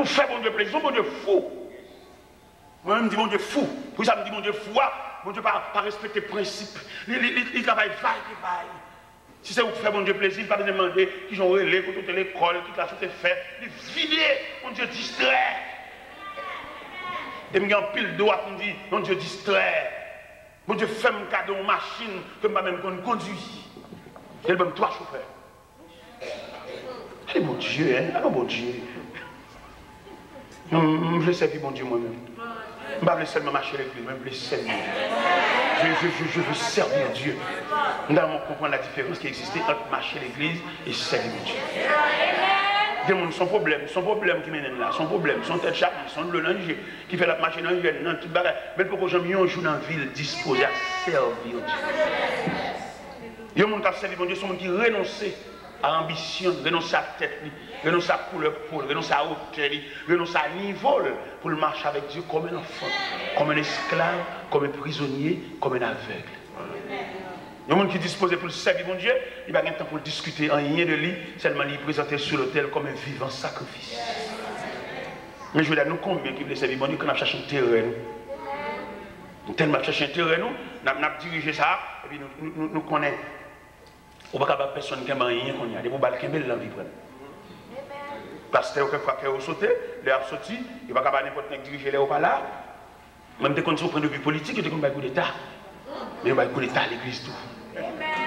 faire bon Dieu plaisir, bon Dieu fou. Moi, je me dis bon Dieu fou. Pour ça, je me dis bon Dieu fou, bon Dieu pas respecter les principes. Il travaille vaille. Si c'est vous qui faites bon Dieu plaisir, il ne va pas demander qu'ils ont relais pour toute l'école, toute la chose est faite. Il vide, mon Dieu distrait. Et je me dis en pile droit, je me dis, mon Dieu distrait. Mon Dieu fait un cadeau en machine que je ne même conduire. Et il me dit trois chauffeurs. Allez, mon Dieu, hein? Allez, mon Dieu. Je veux servir mon Dieu moi-même. Je ne veux pas seulement marcher avec lui, je veux servir. Je veux servir Dieu. Nous devons comprendre la différence qui existait entre marcher l'église et servir Dieu. Des gens, son problème qui mène là, son problème, son tête chaque, son le danger, qui fait la machine dans l'hiver, dans toute bagarre. Mais pourquoi j'aime un jour dans la ville disposé à servir Dieu? Il y a des gens qui servent Dieu, sont des gens qui renoncent à l'ambition, renoncent à la tête, renoncent à la couleur peau, renoncent à la hauteur, renoncent à niveau pour le marcher avec Dieu comme un enfant, comme un esclave, comme un prisonnier, comme un aveugle. Il y a des gens qui disposent pour le servir mon Dieu, il n'y a pas de temps pour discuter en rien de lui, seulement lui présenter sur l'autel comme un vivant sacrifice. Mais je veux dire, nous combien qui veulent servir mon Dieu quand on cherche un terrain? Nous tellement chercher un terrain, nous avons dirigé ça, et puis nous connaissons. On ne peut pas personne qui a rien qu'on y a, des balles qui ont dans la vie. Parce que quelquefois qu'il a sauté, il a sorti, il ne va pas n'importe qui diriger les pas là. Même des conditions de vue politique, il y a des coup d'État. Mais il y a un coup d'État à l'église tout.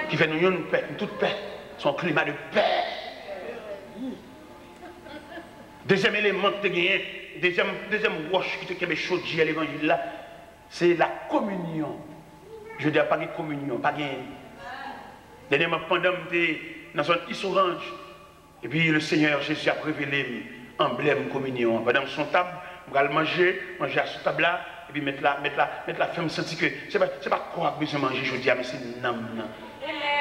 Qui fait nous une paix, une toute paix. Son climat de paix. Deuxième élément que tu as gagné, deuxième roche qui te chaud à l'évangile là, c'est la communion. Je veux dire, pas de communion, pas de. Dernièrement, pendant que j'étais dans son orange, et puis le Seigneur Jésus a révélé l'emblème communion. Pendant son table, on va manger à ce table là, et puis mettre la femme sentir que c'est pas quoi que besoin de manger, je dis, mais c'est nam.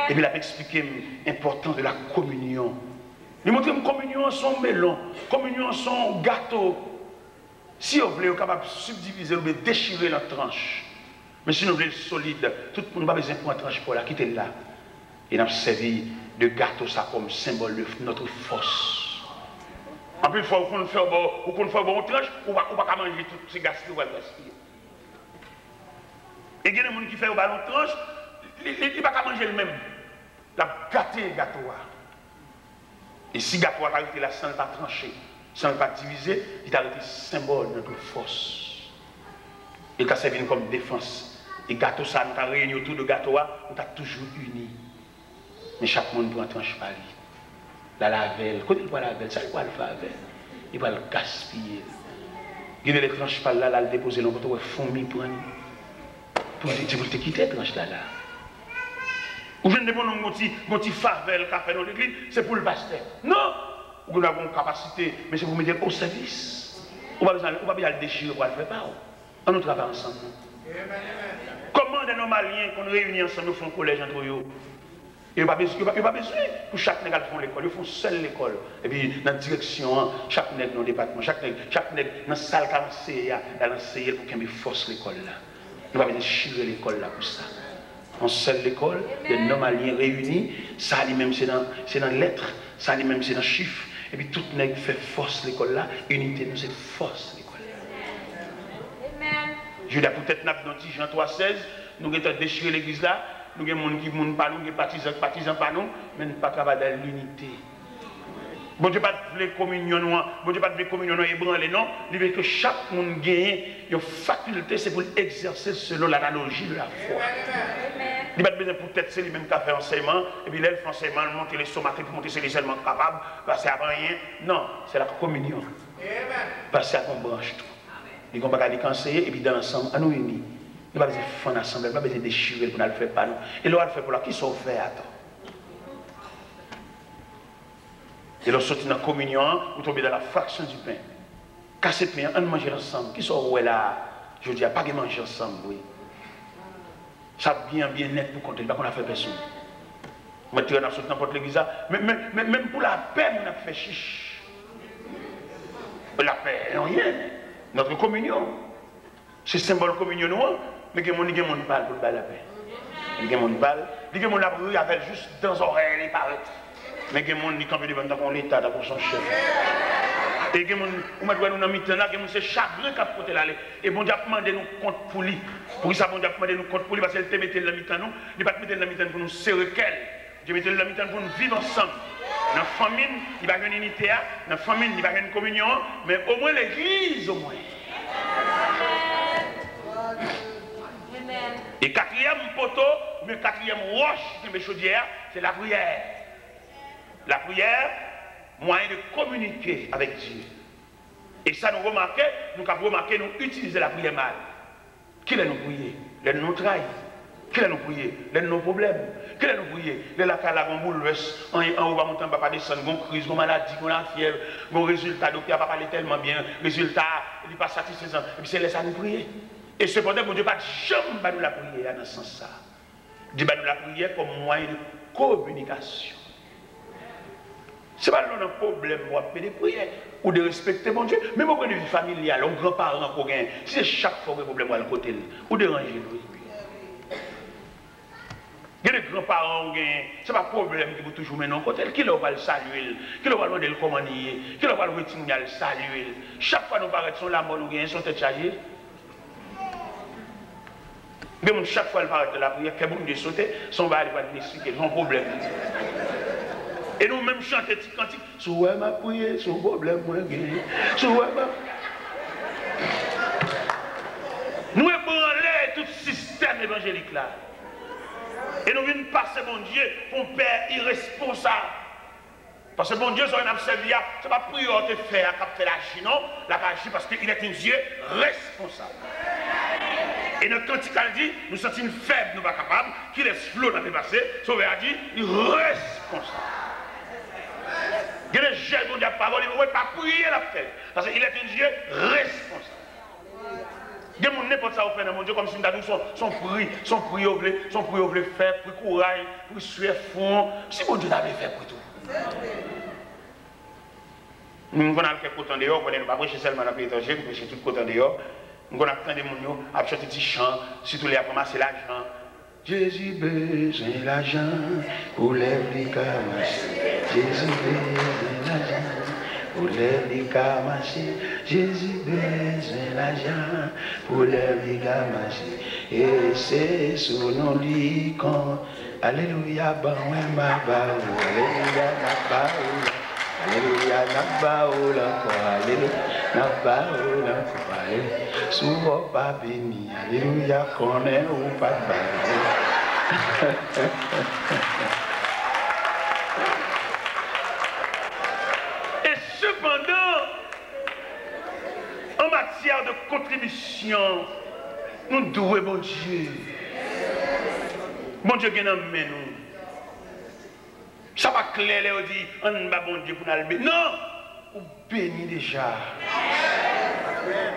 Et puis il a expliqué l'importance de la communion. Il montre que communion son melon, communion son gâteau. Si vous voulez, vous êtes capable de subdiviser, vous pouvez déchirer la tranche. Mais si vous voulez le solide, tout le monde n'a pas besoin de prendre la tranche pour la quitter là. Et nous avons servi de gâteau ça comme symbole de notre force. En plus, il faut qu'on fasse bon tranche, on ne va pas manger tous ces gaspilles. Et il y a des gens qui font au ballon tranche, il ne va pas manger le même. La gâté le gâteau. Et si le gâteau a arrêté là sans ne pas trancher, sans ne pas diviser, il a arrêté symbole de notre force. Il a servi comme défense. Et gâteau ça, nous avons réuni autour de gâteau, nous avons toujours unis. Mais chaque monde prend un tranche par lui. La lavelle, quand il voit la lavelle, ça il va le faire avec. Il va le gaspiller. Il y a des tranches par là, il le déposer dans votre fourmi pour te quitter la tranche là. Ou je ne demande pas un petit favel qu'a fait dans l'église, c'est pour le pasteur. Non! Vous avez une capacité, mais c'est pour me dire au service. On va bien le déchirer pour le faire pas. On nous travaille ensemble. Comment des Maliens qu'on réunit ensemble, nous font un collège entre eux? Il n'y a pas besoin pour chaque nègre font l'école, ils font seul l'école. Et puis dans la direction, chaque nègre dans le département, chaque nègre dans la salle qui a enseigné pour qu'il y ait force l'école là. Nous ne pouvons pas chirer l'école là pour ça. En seule l'école, des normaliens réunis, ça lui-même c'est dans lettres, ça lui-même c'est dans chiffres. Et puis tout nègre fait force l'école là, unité nous c'est force l'école là. Je veux dire peut-être dans Jean 3,16, nous avons déchiré l'église là. Nous avons des gens qui ne pas nous, des partisans pas nous, mais nous ne pas travailler dans l'unité. Bon Dieu pas de communion, bon Dieu pas de communion ébranlé, non. Il veut que chaque monde gagne une faculté, c'est pour l'exercer selon l'analogie de la foi. Il n'a pas besoin pour tête, c'est lui-même qui a fait enseignement, et puis là, il fait enseignement, monter les somatés pour monter c'est les éléments capables, parce qu'à rien. Non, c'est la communion. Parce qu'on branche tout. Il ne va pas conseiller, et puis dans l'ensemble, à nous unis. Il ne va pas besoin de faire ensemble, il ne va pas besoin de déchirer pour ne le faire pas nous. Et là, on va le faire pour là, qui sont faits à temps. Et là, sortir dans la communion, vous tombez dans la fraction du pain. Casser le pain, on mange ensemble. Qui sont là? Je dis, pas de manger ensemble, oui. Ça bien net pour compter, pas qu'on a fait personne. Maintenant, on a sorti n'importe l'église, mais même pour la paix, on a fait chiche. La paix, rien. Notre communion. C'est symbole communion, non? Mais il y a des gens qui parlent pour la paix. Il y a des gens qui parlent, il y a des gens qui parlent juste dans les oreilles, il paraît. Mais il y a des gens qui campent devant l'État, dans son chef. Et on m'a dit nous dans mi-temps là, c'est chagrin qui a côté là. Et bon Dieu a demandé nous compte pour lui. Pour ça, bon Dieu a demandé nous compte pour lui parce qu'elle te mettait dans mi-temps nous. Il pas te mettre dans mi-temps pour nous serrer qu'elle. Dieu mettait dans mi-temps pour nous vivre ensemble. Dans la famine, il va y avoir une unité, dans la famine, il va y avoir une communion, mais au moins l'église, au moins. Et quatrième poteau, mais quatrième roche de chaudière, c'est la prière. La prière, moyen de communiquer avec Dieu. Et ça, nous remarquons, nous utilisons la prière mal. Qui l'a nous prier? Les nous trahis. Qui l'a nous prier? Les nos problèmes. Qui l'a nous prier? Les la cala, on bouleverse, en haut, va monter, on va pas descendre, on crise, on maladie, on a fièvre, on résultat, le docteur va parler tellement bien, résultat, il n'est pas satisfaisant. Et puis c'est laisser à nous prier. Et cependant, mon Dieu, pas jamais nous la prière dans ce sens-là. Dieu nous la prière comme moyen de communication. Ce n'est pas un problème pour faire des prières ou de respecter mon Dieu. Même au point de vue familial, aux grands-parents qu'on gagne, si c'est chaque fois un problème à le côté, ou déranger lui. Il y a des grands-parents qui gagnent, ce n'est pas un problème qui vous toujours mener en côté. Qui leur va le saluer, qui leur va demander le commander, qui leur va le retirer, le saluer. Chaque fois que nous paraissons sur la mort, nous gagnons, sont chargés. Mais chaque fois qu'elle paraît de la prière, que bon Dieu sauter, son va aller expliquer son problème. Et nous-mêmes chanter des cantiques. Soit ma prière, son problème, moi, soit ma. Nous ébranlons tout le système évangélique là. Et nous venons passer, mon Dieu, pour un père irresponsable. Parce que mon Dieu, ça a observé, ce n'est pas prière de faire à capter la Chine, non, la Chine, parce qu'il est un Dieu responsable. Et notre cantique a dit, nous sommes faibles, nous ne sommes pas capables, qui laisse flot dans le passé, Sauveur a dit, il est responsable. Il y a des gens qui ont dit la parole, ils ne vont pas prier la fête. Parce qu'il est un Dieu responsable. Il y a des gens n'importe ça au fait dans mon Dieu, comme si nous avons son prix, son faire, pour courage, pour suer fond. Si mon Dieu l'avait fait pour tout. Nous avons quelques côtés dehors, on ne pas prêcher seulement dans le pays étranger, nous prêcher tout le côté dehors. Nous avons plein de gens à chanter des petits chants, surtout les à ramasser l'argent. Jésus besoin l'argent pour les marcher. Jésus besoin l'argent pour les marcher. Jésus besoin l'argent pour les marcher. Et c'est sous nos lits qu'on Alléluia, bon, ma baoula, Alléluia, ma baoula. Alléluia, na baoula, Alléluia, na baoula, Alléluia. Souvent pas béni, Alléluia, qu'on est ou pas de Et cependant, en matière de contribution, nous devons, bon Dieu, bon Dieu, qui nous amène nous. Ça va clair, on dit, on va bon Dieu pour nous bénir. Non, on bénit déjà.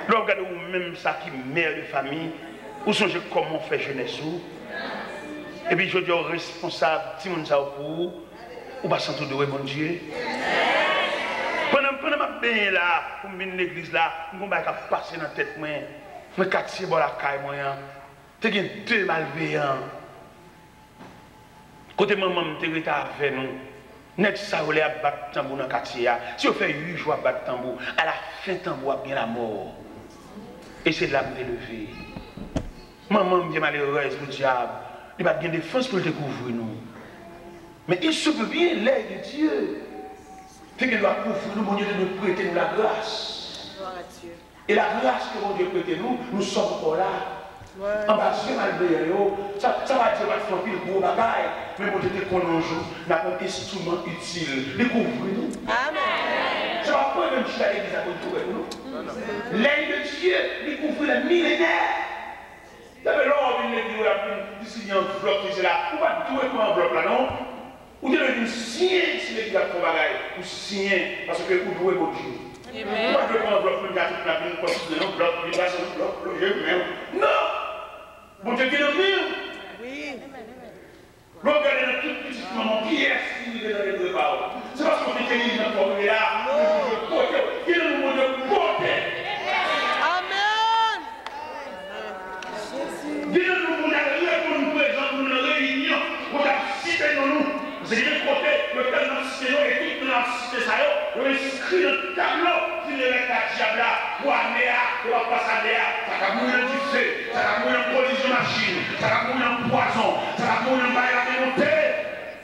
Là, regardez vous-même ça qui est mère de famille, ou songez comment faire jeunesse. Et puis je dis aux responsables, si vous ça pour vous, ou pas sentir de bon Dieu. Pendant ma bien là, pour venir à l'église là, je vais passer dans la tête, je vais casser la caille, je vais deux malveillants. Côté maman, je suis avec nous. Net ça ou les à battre tambour dans le quartier. Si on fait 8 jours à battre tambour, à la fin tambour a bien la mort. Et c'est de la m'élever. Maman bien malheureuse, le diable, il va bien défense pour le découvrir nous. Mais il se peut bien l'aide de Dieu. Fait qu'il doit couvrir nous, mon Dieu, de nous prêter nous la grâce. Et la grâce que mon Dieu prête nous, nous sommes encore là. En bas, je vais malveillant, ça va dire qu'il va faire un gros bagaille. Mais mon Dieu, te connaît un jour, n'a pas un instrument utile. Découvrez-nous. Amen. Ça va pas même si à l'église à côté de nous. L'aide de Dieu, découvre les millénaires. Vous avez l'ordre d'une église où il y a plus de signer un enveloppe, c'est là. Vous ne pouvez pas tout un enveloppe là, non? Vous devez signer si l'église a fait un bagaille. Vous signez parce que vous jouez votre Dieu. Vous ne pouvez pas enveloppe, vous avez une possibilité d'enveloppe, vous avez une enveloppe, non! Bon Dieu qui est le mur. Oui. Regardez le tout petit moment qui est qui est dans les deux paroles. C'est parce qu'on est tenu dans le formulaire là. Qui est le moment de porter. Amen. Qui est le moment de pour nous présenter une réunion pour citer nous. C'est de côté, le temps de citer nous et tout dans la cité ça, on inscrit le tableau. continuer avec la diable là, pour aller à, pour passer à, ça va mourir du feu, ça va mourir en collision machine, ça va mourir en poison, ça va mourir en bail à démonter.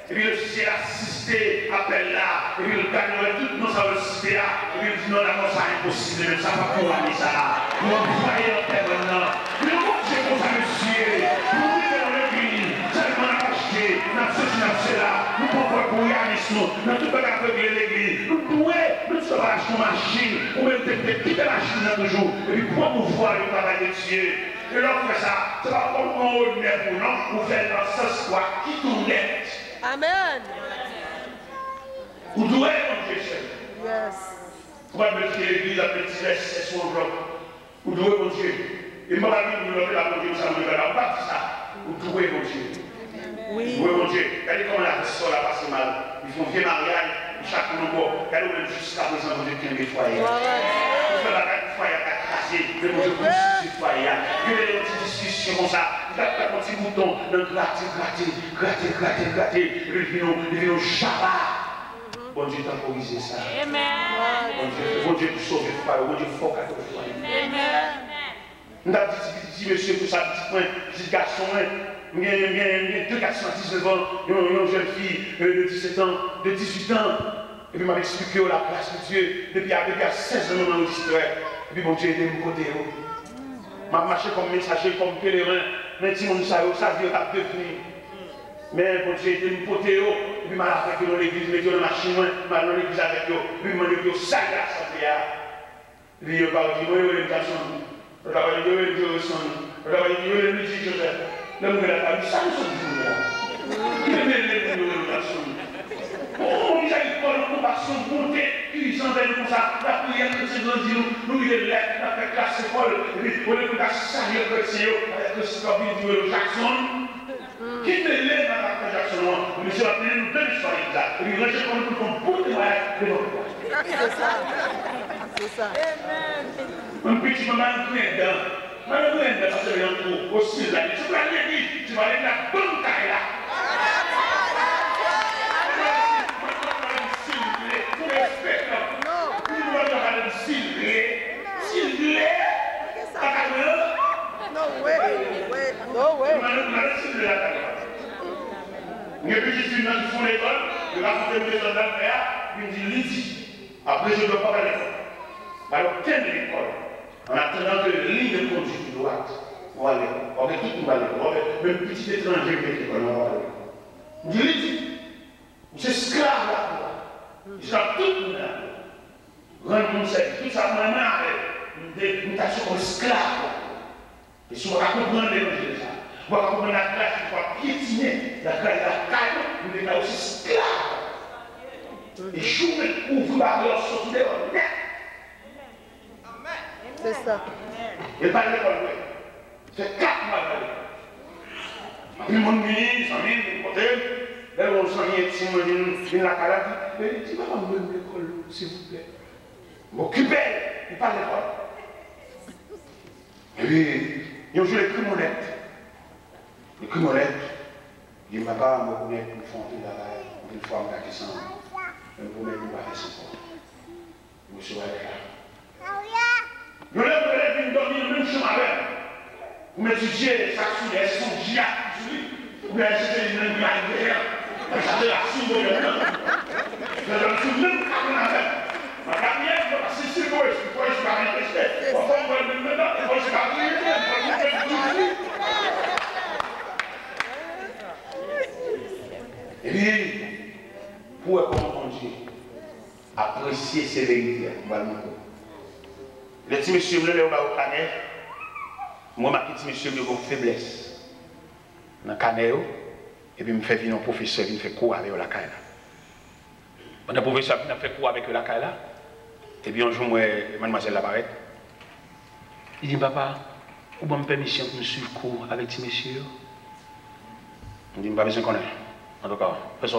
Et puis le ciel assisté, appelle là, et puis le gagnerait tout nos assisté là, et puis il dit non, là, ça c'est impossible, même ça va pour aller ça là. Nous croyons en terre maintenant. Mais nous, c'est comme ça, monsieur. Nous vivons dans l'église, seulement acheté, dans ceci, dans cela, nous pouvons pour y aller, dans tout le monde qui l'église. Nous pouvons, nous sommes acheter une machine, ou même quitter la machine toujours, et puis promouvoir le travail de Dieu. Et là, on fait ça, c'est pas comme on honneur pour nous, on fait dans ce soir qui tourne. Amen. Vous devez, mon Dieu, seul. Yes. Pourquoi me dire l'église à petit laisse son bloc? Vous devez, mon Dieu. Et moi, la Bible, nous la mon Dieu, ça me va pas ça. Vous devez, mon Dieu. Oui. Vous devez, mon Dieu. Regardez comment la personne a passé mal. Ils font vieux mariage, chaque nouveau. Regardez même jusqu'à présent, mon Dieu, qui a des foyers. Vous faites la foyer à casser, mais mon Dieu, vous ce foyer. Il y a des petites discussions comme ça. Il y a un petit bouton, gratter. Et puis nous, Shabbat. Bon Dieu, temporisez ça. Amen. Bon Dieu, pour sauver le foyer. Bon Dieu, faut qu'à le foyer. Amen. Nous avons dit, monsieur, pour ça, petit garçon, il y a deux garçons à 19 ans, une jeune fille de 17 ans, de 18 ans. Et puis, il m'a expliqué la place de Dieu depuis à 16 ans dans l'histoire. Et puis, bon Dieu, aidez mon côté. Je marché comme messager, comme pèlerin, mais si mon ça vie a devenu. Mais bon Dieu, aidez mon côté. Et puis, je fait dans l'église, je dans la machine, je dans l'église avec eux. Puis, je me dis, ça, il a l'assemblée. Et puis, il m'a dit, oui, les garçons. Je vais dire, oui, les garçons. Je vais dire, oui, les petits Joseph. Le monde a dit, ça, nous sommes là. Il est les garçons. Oh, ils avaient pas de compassion, monter, ils sont venus comme ça, la prière que c'est dans nous, il est là, il a fait classer Paul, et puis, on est venu à saluer le chrétien, avec le scorpion de Jackson. Qui te lève dans la Jackson, monsieur a appelé nous deux histoires exactes, et puis, rejet comme nous pouvons pour te voir, c'est ça. C'est ça. Un petit moment, nous est dedans. Maintenant, nous est dedans, parce que c'est un coup, aussi, là, tu vas aller l'église, tu vas aller la bonne taille là. No way. Il y a une petite fille qui font l'école, il va monter le soldats de fer, il me dit Lydie. Après, je ne dois pas aller à l'école. Alors, quelle l'école? En attendant que la ligne de conduite droite pour aller. On va tout le monde à l'école. Même petit étranger qui est l'école, on va aller. Il dit Lydie, je suis esclave là. Je suis tout le monde là. Rendre mon service, tout ça, maman, nous sommes esclaves. Et si on va comprendre l'évangile, on va comprendre la classe, il faut piétiner la classe, nous sommes aussi esclaves. Et je ouvre la porte, sortir dehors. C'est ça. Et pas l'école, c'est 4 mois à l'école. Puis mon ministre, son ministre, mon côté, là où on s'en vient, il la calade, il dit, maman, me l'école, s'il vous plaît. M'occuper, il parle l'école. Et puis, ils ont joué les crimonettes. Les crimonettes, il dit, papa, je connais une fois une fois, je vais sans. Je connais une fois, sans. Je suis allé là. Je lève dormir dans le même chemin avec. Vous m'étudiez, ça sous les sons, j'y a, vous m'étudiez, une guerre. Je la sous le même. Je la sous le même avec. Ma carrière, c'est moi, je suis pas resté. On va voir le même temps, je suis pas et puis, pour comprendre Dieu, apprécier ses vérités, le petit monsieur me l'a au canet, moi, ma petite monsieur me l'a une faiblesse dans le canet, et puis me fait venir un professeur qui me fait cours avec la caille. Un professeur qui me fait cours avec la caille, et puis un jour, moi, mademoiselle Labarette, il dit, papa, vous avez permission de me suivre cours avec petit monsieur? Je dis, je n'ai pas besoin de connaître. En tout cas, fais ça.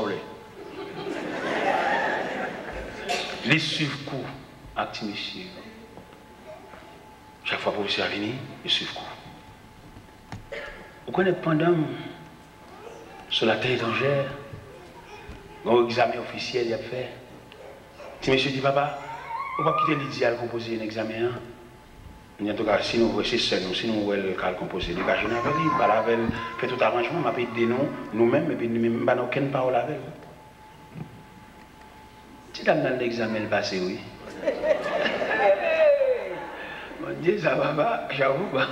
Les suivre cours avec petit monsieur. Chaque fois que le professeur est venu, il suit cours. Vous connaissez pendant, sur la terre étrangère, un examen officiel, il a fait. Petit monsieur dit, papa, On va quitter l'idéal composer un examen. En tout cas, si nous voulons, c'est si nous voulons composer des gages avec lui, pas avec fait tout arrangement, m'a payé des noms, nous-mêmes, et puis nous-mêmes, pas aucune parole avec. Si dans l'examen passé, oui. Mon Dieu, ça va pas, j'avoue pas.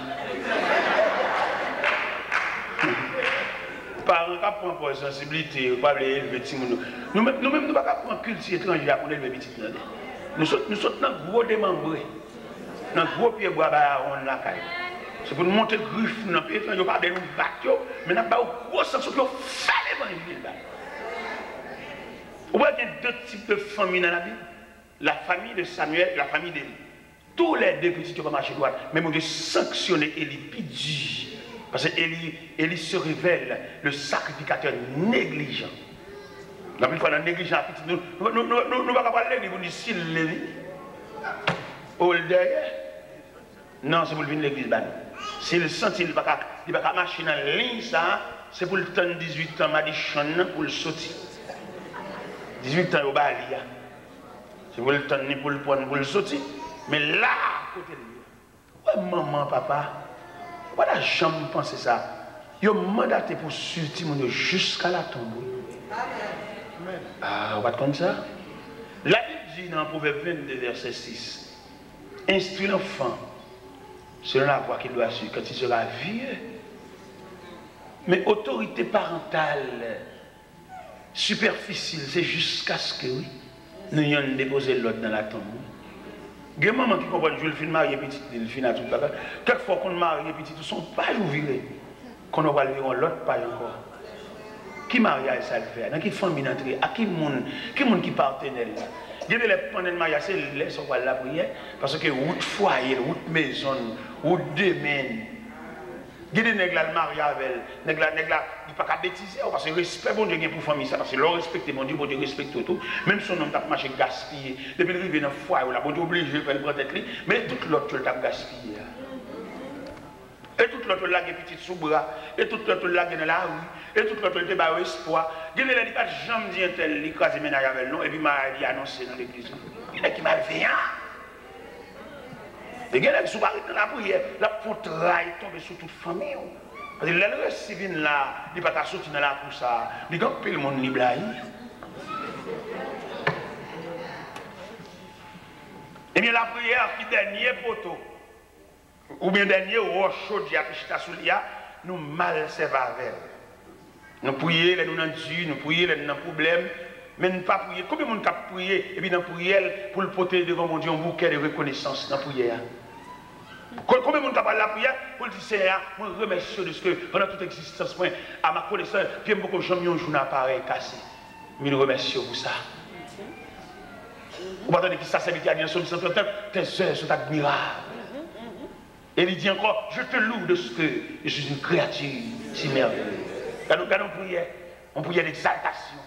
Parents qui prennent pour sensibilité, pas les petits monde. Nous-mêmes, nous ne pouvons pas prendre culture étrangère pour élever les petits. Nous sommes dans un gros démembré, dans un gros pied bois, on la caille. C'est pour nous monter griffe dans le pied étranger, pas de nous battre, mais nous n'avons pas un gros sens pour faire l'évangile. Vous voyez qu'il y a deux types de familles dans la Bible. La famille de Samuel et la famille d'Élie. Tous les deux petits qui vont marcher droit, mais on doit sanctionner Élie, puis dur. Parce que Élie se révèle le sacrificateur négligent. La plus fois, dans le négligent, nous ne pouvons pas parler de l'église, s'il Lévi. Ou le derrière. Non, c'est pour le venir de l'église. S'il sent qu'il ne va pas marcher dans la ligne, c'est pour le temps de 18 ans, m'a dit Chon pour le sortir. 18 ans au Bali. C'est pour le temps pour le prendre pour le sortir. Mais là, à côté de lui, maman, papa, voilà, jamais pensé ça. Ils ont mandaté pour suivre jusqu'à la tombe. Ah, on va comme ça. La Bible dit dans Proverbe 22, verset 6, instruis l'enfant selon la voie qu'il doit suivre quand il sera vieux. Mais autorité parentale superficielle, c'est jusqu'à ce que oui, nous ayons déposé l'autre dans la tombe. Il y a des mamans qui comprennent que le film marié petit, le film à tout le monde. Quelquefois qu'on marie petit, ils sont pas ouverts. Qu'on va lever l'autre pas encore. Qui mariage ça le fait? Dans quelle famille d'entrée? À qui monde qui partenaire là? Il y a des pendant le mariage, c'est laisse on va la prière parce que route foyer, route maison, route domaine. Il y a des nègres là le mariage avec nègres là, il pas qu'à bêtiser parce que respect bon Dieu pour famille ça parce que leur respecter mon Dieu, bon Dieu respecte tout. Même son homme t'a marché gaspillé, depuis le arrivé dans foyer là, bon Dieu obligé de faire prendre tête lui, mais tout l'autre t'a gaspillé. Et tout l'autre là qui est petit sous bras, et tout l'autre là qui est dans la rue, et tout l'autre qui est dans l'espoir. Il y a des pas jamais dit un tel, il crase ménage avec nous, et puis m'a annoncé dans l'église. Il y a qui m'a fait il y a des qui sont dans la prière, la poutraille tombe sur toute famille. Parce que le civil là, il va pas sortir dans la pour ça, il va pas le monde libre là. Et bien la prière qui dernier poteau, ou bien dernier roche chaude qui est sous l'IA, nous mal servons avec. Nous prions, nous dans Dieu, nous prions, nous dans problème, mais nous pas prier. Combien de monde a prié et puis dans prière pour le porter devant mon Dieu un bouquet de reconnaissance dans la prière. Combien de monde a parlé de la prière pour le dire Seigneur, je remercie de ce que pendant toute existence, à ma connaissance, puis beaucoup de gens ont un journal pareil cassé. Mais nous remercions pour ça. Vous attendez que ça s'est à dire sur le centre tes œuvres sont admirables. Et il dit encore, je te loue de ce que je suis une créature si merveilleuse. Quand nous prions, on prie d'exaltation.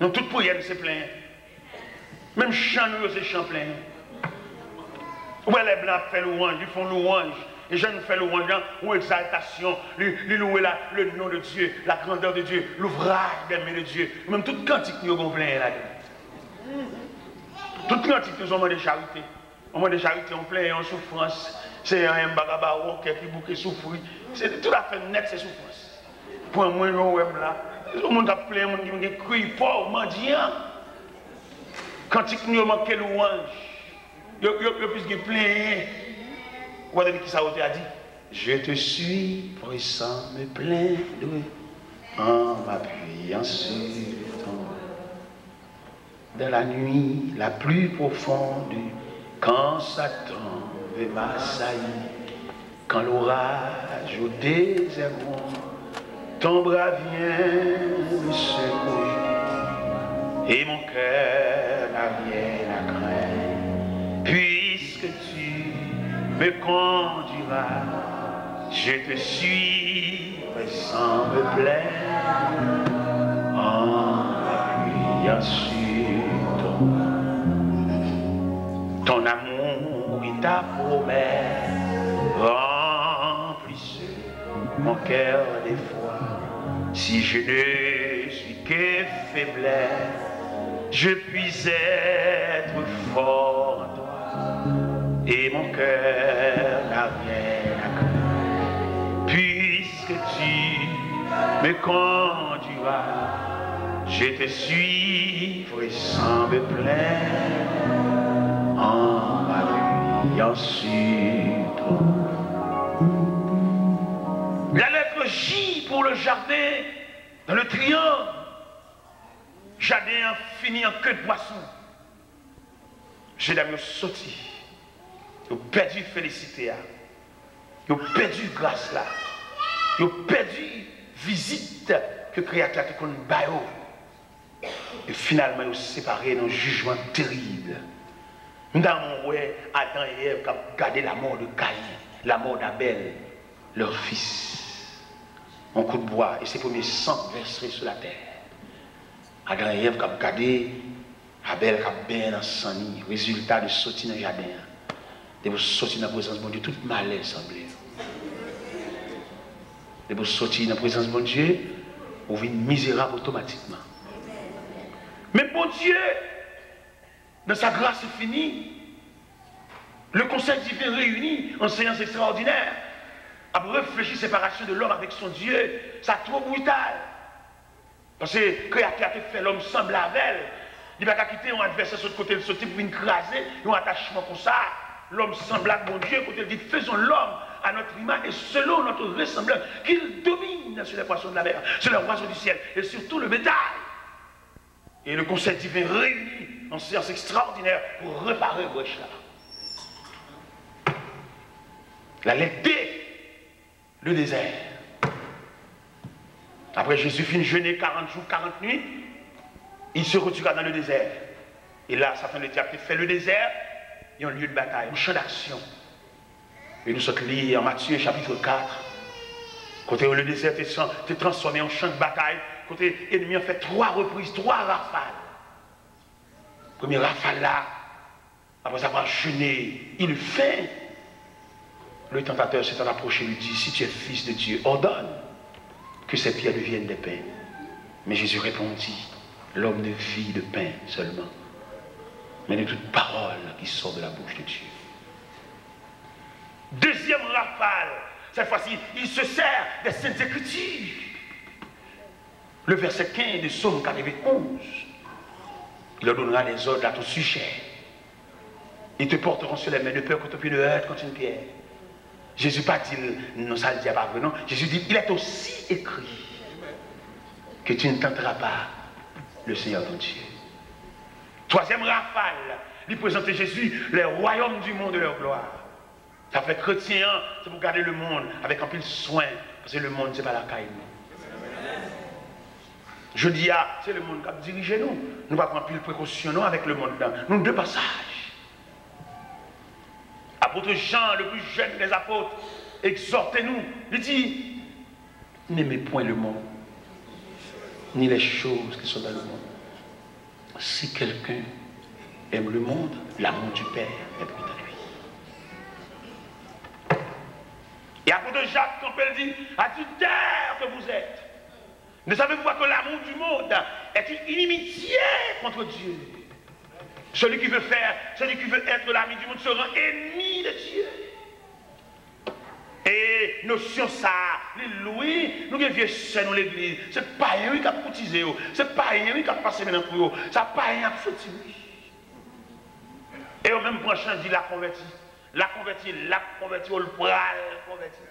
Nous toutes prières, c'est plein. Même chant, nous, c'est chant plein. Ouais, les blancs font louange, ils font louange. Les jeunes font louange, ou exaltation, ils louent le nom de Dieu, la grandeur de Dieu, l'ouvrage des mains de Dieu. Même toute quantité nous avons plein là-dedans. Toute quantité nous avons de charité. On a des charités en plein en souffrance. C'est un bagabaro qui bouquet souffrir. C'est tout à fait net, c'est souffrance. Pour un moins de là, le monde a plein, le monde qui crie fort, mendiant. Quand il nous manque louange, il y a plus de plein. Vous voyez qui ça a dit? Je te suis, puissant, me plein en m'appuyant sur ton. Dans la nuit la plus profonde, quand Satan veut m'assaillir, quand l'orage au désert, ton bras vient me secouer, et mon cœur n'a rien à craindre, puisque tu me conduiras, je te suis, sans me plaindre, en m'appuyant sur ton amour et ta promesse remplissent mon cœur des fois. Si je ne suis que faiblesse, je puis être fort en toi. Et mon cœur n'a rien à craindre. Puisque tu me conduiras, je te suivrai sans me plaindre, en m'appuyant sur toi. La lettre J pour le jardin, dans le triangle. Jardin fini en queue de poisson. J'ai d'ailleurs sorti. Ils ont perdu félicité. Ils ont perdu grâce là. Ils ont perdu visite que le Créateur a connu. Et finalement, ils ont séparé dans un jugement terrible. Dans mon ouais, Adam et Ève qui ont gardé la mort de Caïn, la mort d'Abel, leur fils. Un coup de bois et ses premiers sangs versés sur la terre. Adam et Ève qui ont gardé Abel qui a bien dans sang. Résultat de sortir dans le jardin. De vous sortir dans la présence de mon Dieu, tout malheur semblait. De vous sortir dans la présence de mon Dieu, vous venez misérable automatiquement. Mais bon Dieu, dans sa grâce finie, le conseil divin réuni en séance extraordinaire, a réfléchi séparation de l'homme avec son Dieu, ça trop brutal. Parce que le Créateur a fait l'homme semble avec elle. Il ne va pas quitter un adversaire sur le côté de ce type pour écraser, un attachement comme ça. L'homme semblable, mon Dieu, quand il dit faisons l'homme à notre image et selon notre ressemblance, qu'il domine sur les poissons de la mer, sur les oiseaux du ciel et sur tout le bétail. Et le conseil divin réuni en séance extraordinaire pour réparer le brèche là. La lettre D, le désert. Après Jésus finit jeûner 40 jours, 40 nuits, il se retire dans le désert. Et là, Satan le diable fait le désert, il y a un lieu de bataille, un champ d'action. Et nous sommes liés en Matthieu chapitre 4. Côté où le désert est transformé en champ de bataille, côté l'ennemi a fait 3 reprises, 3 rafales. Première rafale là, après avoir jeûné, il fait. Le tentateur s'est approché et lui dit, si tu es fils de Dieu, ordonne que ces pierres deviennent des pains. Mais Jésus répondit, l'homme ne vit de pain seulement, mais de toute parole qui sort de la bouche de Dieu. Deuxième rafale, cette fois-ci, il se sert des Saintes Écritures. Le verset 15 de Psaume 91, il leur donnera des ordres à ton sujet. Ils te porteront sur les mains de peur que ton pied ne heurte contre une pierre. Jésus pas dit, non, ça le dit pas vrai, non. Jésus dit, il est aussi écrit que tu ne tenteras pas le Seigneur ton Dieu. Troisième rafale, il présentait Jésus, les royaumes du monde de leur gloire. Ça fait chrétien, c'est pour garder le monde avec un peu de soin, parce que le monde, c'est pas la caille. Je dis, c'est le monde qui a dirigé nous. Nous ne pas prendre plus de précaution avec le monde. Nous, 2 passages. Apôtre Jean, le plus jeune des apôtres, exhortez-nous. Il dit, n'aimez point le monde, ni les choses qui sont dans le monde. Si quelqu'un aime le monde, l'amour du Père est pris en lui. Et apôtre Jacques, quand elle dit, adultère que vous êtes, ne savez-vous pas que l'amour du monde est une inimitié contre Dieu? Celui qui veut être l'ami du monde sera ennemi de Dieu. Et notion ça, les louis, nous les vieux sœurs dans l'église, c'est pas un qui a cotisé, c'est pas un qui a passé maintenant pour eux, ça pas un qui a sorti. Et au même prochain dit la convertie, on le pral converti.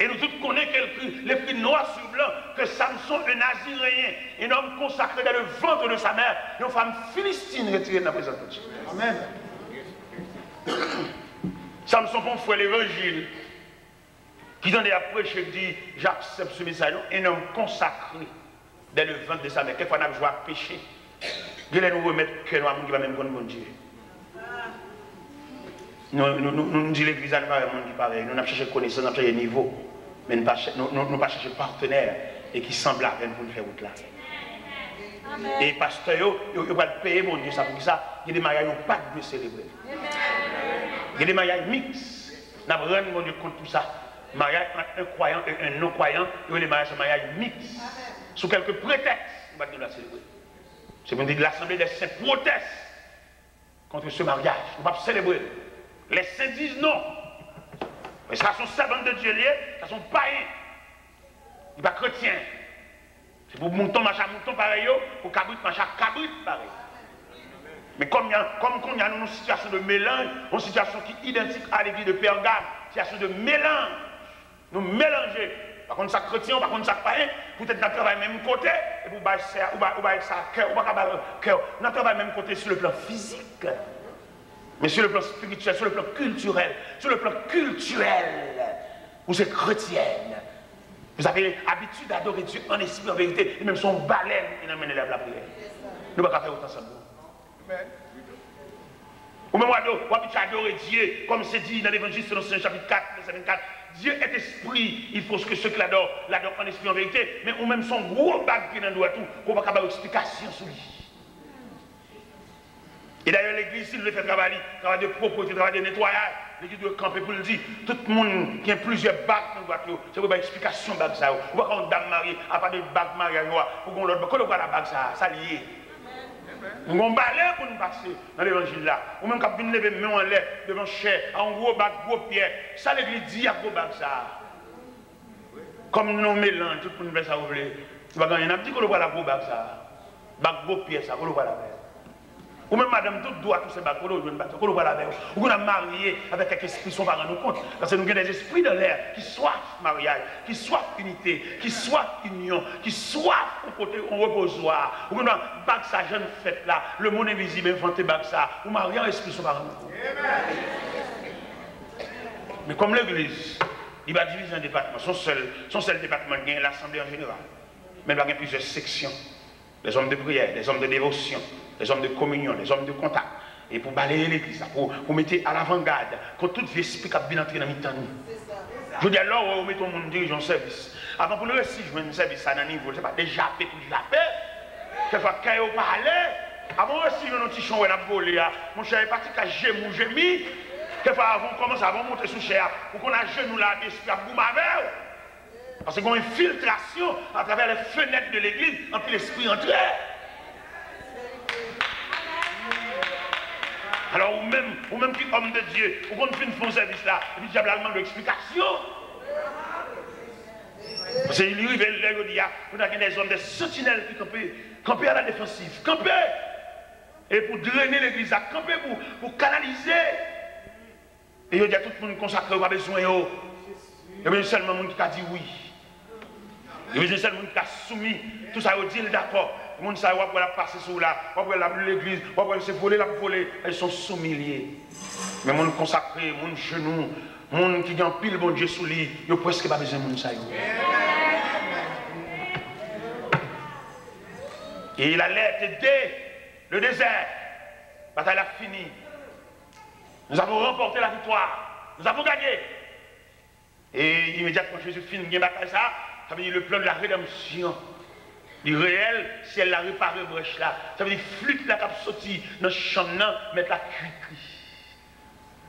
Et nous tous connaissons l'écrit noir sur blanc que Samson, un Naziréen, un homme consacré dans le ventre de sa mère, une femme philistine retirée dans la présence de Dieu. Amen. Samson, pour faire l'évangile, qui donne à prêcher, dit j'accepte ce message, un homme consacré dans le ventre de sa mère. Quelquefois, on a joué à pécher. Il nous remettre que nous qui va même bon Dieu. Nous disons l'église à nous pas monde qui pareil. Nous avons cherché connaissance, nous avons cherché niveau, mais nous n'avons pas cherché partenaire et qui semble à peine pour nous faire route là. Amen. Et pasteur, il va payer mon Dieu, ça pour ça, il y a des mariages qui n'ont pas de célébrer. Il y a des mariages mixtes. Nous avons rendu mon Dieu compte pour ça. Mariage entre un croyant et un non-croyant, il y a des mariages mixtes. Sous quelques prétextes, nous allons la célébrer. C'est pour dire que l'Assemblée des saints proteste contre ce mariage. On ne va pas célébrer. Les saints disent non. Mais ça sont servantes de Dieu liés, ça sont païens. Ils ne sont pas chrétiens. C'est pour mouton, machin, mouton pareil, pour cabrit, machin, cabrit pareil. Mais comme il y a une situation de mélange, une situation qui est identique à l'église de Pergame, une situation de mélange, nous mélanger. Par contre, ça chrétien, par contre, ça païen, peut-être nous travaillons même côté, et pour bailler ça, ou ça cœur, ou pas cœur, nous travaillons même côté sur le plan physique, mais sur le plan spirituel, sur le plan culturel, vous êtes chrétienne. Vous avez l'habitude d'adorer Dieu en esprit, en vérité, et même son baleine, il emmène la prière. Nous ne pouvons pas faire autant ça. Ou même on va adorer Dieu, comme c'est dit dans l'évangile selon Saint chapitre 4, verset 24. Dieu est esprit, il faut que ceux qui l'adorent en esprit, en vérité, mais ou même son gros bac qui est dans le doigt tout, qu'on va avoir une explication sur lui. Et d'ailleurs, l'église, s'il veut faire travail de propreté, travail de nettoyage, l'église doit camper pour le dire. Tout le monde qui a plusieurs bacs dans le voiture, c'est pour une explication de bac ça. Ou pas quand une dame mariée, à part de bac mariage, pour qu'on l'autre, quand on voit la bac ça lié. On balai pour nous passer dans l'évangile là. Ou même quand on lever main en l'air devant chair, en gros bac, gros pierre. Ça l'église dit à gros bac ça. Comme nous mélangeons, tout le monde fait ça, vous voulez. Tu vas gagner, on a dit qu'on voit la gros bac ça. Bac, gros pierre ça, qu'on voit la mer. Ou même madame, tout doit, tous ces bacs, qu'on voit la mer. Ou qu'on a marié avec quelques esprits, on va rendre compte. Parce que nous avons des esprits de l'air qui soifent mariage, qui soifent unité, qui soifent union, qui soifent au côté au reposoir. Ou qu'on a bac ça, jeune fête là, le monde invisible, inventé bac ça. Ou marié en esprit, on va rendre compte. Mais comme l'église, il va diviser un département. Son seul département qui est l'assemblée en général. Mais il va y avoir plusieurs sections. Les hommes de prière, les hommes de dévotion, les hommes de communion, les hommes de contact. Et pour balayer l'église, pour mettre à l'avant-garde, quand tout esprit qui a bien entré dans le temps. Je dis alors, on met tout le monde dirigeant service. Avant pour le récit, je mets un service à un niveau, c'est pas déjà fait pour japper. Quelquefois, quand on parle, avant le récit, on a un petit champ où on a volé. Mon cher est parti qu'à gémou. Quelquefois, avant on commence à monter sous cher, pour qu'on a genou là, l'esprit à boum avec. Parce qu'il y a une infiltration à travers les fenêtres de l'église, en puis l'esprit entre. Alors, ou même qui homme de Dieu, ou qu'on fait une fausse service là, et puis le diable a demandé d'explication. Parce qu'il lui révèle là, il y a des hommes, des sentinelles qui campent à la défensive, camper. Et pour drainer l'église, camper pour canaliser. Et il y a tout le monde consacré, pas besoin. Il y a seulement le monde qui a dit oui. Il y a seulement le monde qui a soumis. Tout ça, il dit d'accord. Le monde sait va passer sur là, va l'église, va se voler, la voler. Ils sont soumis. Mais le monde consacré, le monde genou, le monde qui a pile bon Dieu sous lui, il n'y a presque pas besoin de monde ça. Et il allait aider le désert. La bataille a fini. Nous avons remporté la victoire. Nous avons gagné. Et immédiatement Jésus finit une bataille ça veut dire le plan de la rédemption. Du réel, si elle a réparé brèche là, ça veut dire flûte la cap sorti dans la chambre, mettre la cuite.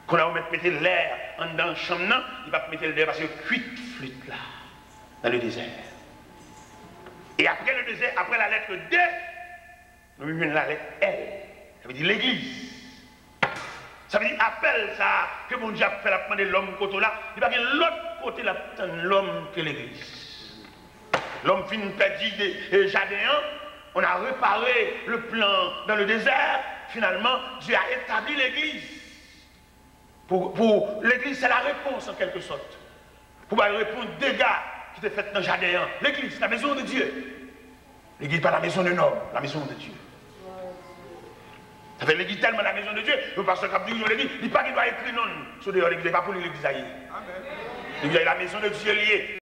Quand on va mettre l'air dans la chambre, il va mettre l'air parce que cuite flûte là, dans le désert. Et après le désert, après la lettre D, nous avons la lettre L. Ça veut dire l'église. Ça veut dire appel ça, que mon Dieu a fait la prendre l'homme côté là, il va y avoir l'autre côté là, l'homme que l'église. L'homme finit perdu des jardins, on a réparé le plan dans le désert, finalement Dieu a établi l'église. Pour l'église, c'est la réponse en quelque sorte. Pour répondre aux dégâts qui étaient faits dans le jardin. L'église, c'est la maison de Dieu. L'église, pas la maison d'un homme, la maison de Dieu. Ça fait l'église tellement la maison de Dieu, le pasteur qui a dit l'église, il n'y a pas qu'il doit écrire non sur l'église, il n'est pas pour l'église. L'église est la maison de Dieu liée.